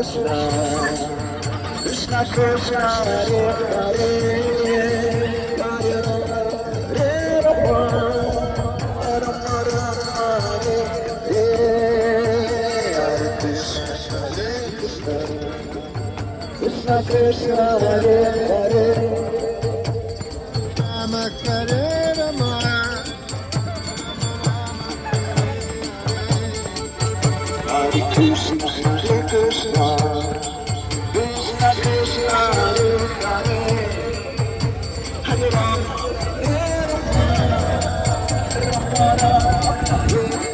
Krishna Krishna Hare Hare Hare Rama Rama Rama Hare Hare Krishna Krishna Krishna Hare Hare Rama Hare Rama Hare Krishna Hare Krishna Krishna Krishna Hare Hare Hare Rama Rama Rama Hare